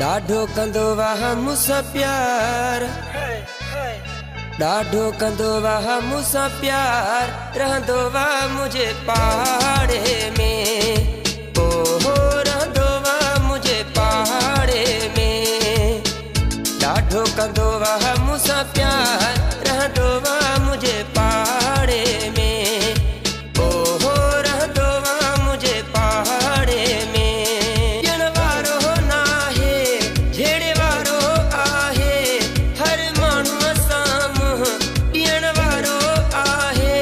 ॾाढो कंदो वाह मूंसां प्यार, ॾाढो कंदो वाह मूंसां प्यार, रहंदो वाह मुझे पहाड़े में, ओहो रहंदो वाह मुझे पहाड़े में। ॾाढो कंदो वाह मूंसां प्यार, रहंदो वाह मुझे पहाड़े में, ओहो रहंदो वाह मुझे पहाड़े में। ॾियण वारो नाहे झेड़े वारो आहे, हर माण्हूअ सां मुंहुं ॾियण वारो आहे।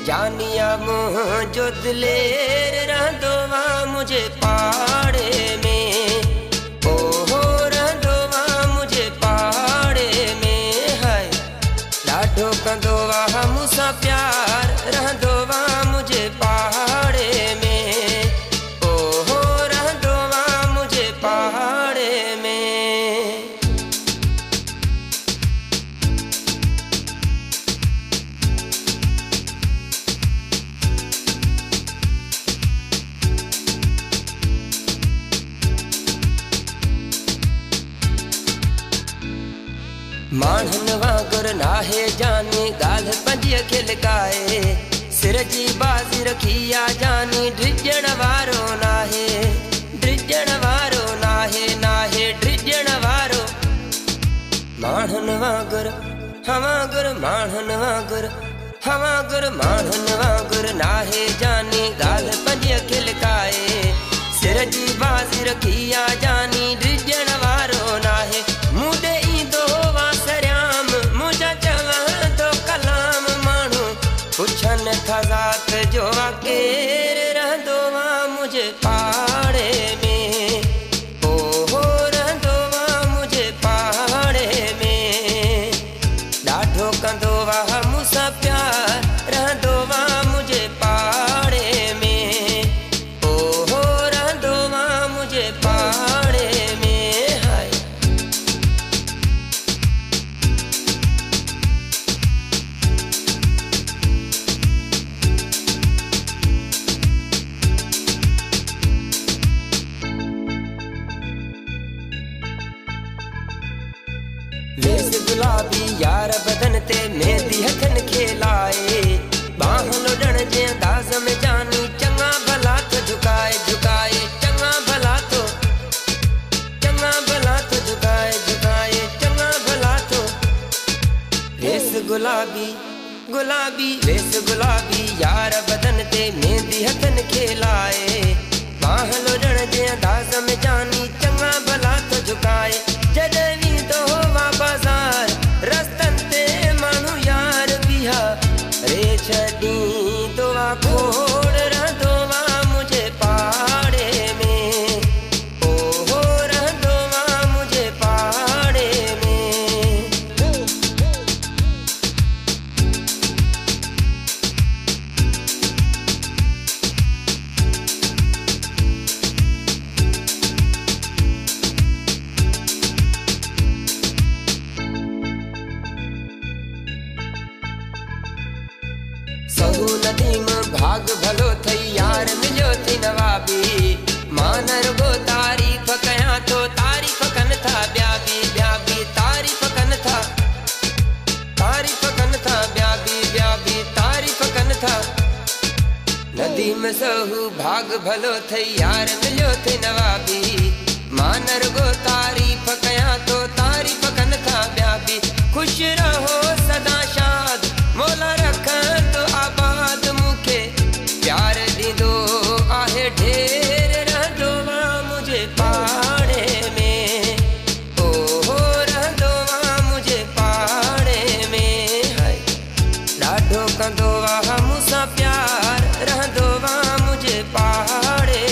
जानिया मुंहिंजो दिलेर रहंदो वाह मुझे पहाड़े में, ओहो रहंदो वाह मुझे पहाड़े में। हाय ॾाढो कंदो वाह मूंसां प्यार, रहंदो वाह मुझे पहाड़े में, ओहो रहंदो वाह मुझे पहाड़े में। माण्हुनि वांगुरु नाहे जानी ॻाल्हि पंजीअ खे लिकाए, सिर जी बाज़ी रखी आ जानी ड्रिजण वारो नाहे, ड्रिजण वारो नाहे, नाहे ड्रिजण वारो। माण्हुनि वांगुरु वांगुरु माण्हुनि वांगुरु वांगुरु माण्हुनि वांगुरु नाहे जानी ॻाल्हि पंजीअ खे लिकाए, सिर जी बाज़ी रखी आ जानी ड्रिजण वारो नाहे। मूं ॾे ईंदो वासरियाम मुंहिंजा चवंदो कलाम, माण्हू पुछनि था ज़ात जो वा केरु, रहंदो वाह मुंहिंजे पहाड़े में, ओहो रहंदो वाह मुंहिंजे पहाड़े में। ॾाढो कंदो वाह मूंसां प्यार, रहंदो वाह मुंहिंजे पहाड़े में, ओहो रहंदो वाह मुंहिंजे पहाड़े में। हाय वेस गुलाबी यार बदन ते मेहंदी हथनि खे लाए, बाह लोॾण जे अंदाज़ में जानी चङा भला तो झुकाए, झुकाए चङा भला तो, चङा भला तो झुकाए, झुकाए चङा भला तो। वेस गुलाबी गुलाबी वेस गुलाबी यार बदन ते मेहंदी हथनि खे लाए, बाह लोॾण जे अंदाज़ में जानी चङा भला तो झुकाए। जॾहिं वेंदो वा बाज़ार रस्तनि ते माण्हू यार बीहा रे, छॾींदो वा खोड़, रहंदो वाह मुंहिंजे पहाड़े में, ओहो रहंदो वाह मुंहिंजे पहाड़े में। नदीम भाग भलो थई यार मिलियो थी नवाबी, मां न रुगो तारीफ़ कयां तो तारीफ़ कनि था ॿिया बि, ॿिया बि तारीफ़ कनि था, तारीफ़ कनि था ॿिया बि तारीफ़ कनि था। नदीम सहू भाग भलो थई यार मिलियो थी नवाबी, मां न रुगो तारीफ़ कयां तो तारीफ़ कनि था ॿिया बि। ख़ुशि रहो सदा शाद, मौला रखंदो आबाद मूंखे, प्यार ॾींदो आहे ढेर, रहंदो वाह मुंहिंजे पहाड़े में, ओहो रहंदो वाह मुंहिंजे पहाड़े में। हाय ॾाढो कंदो वाह मूंसां प्यार, रहंदो वाह मुंहिंजे पहाड़े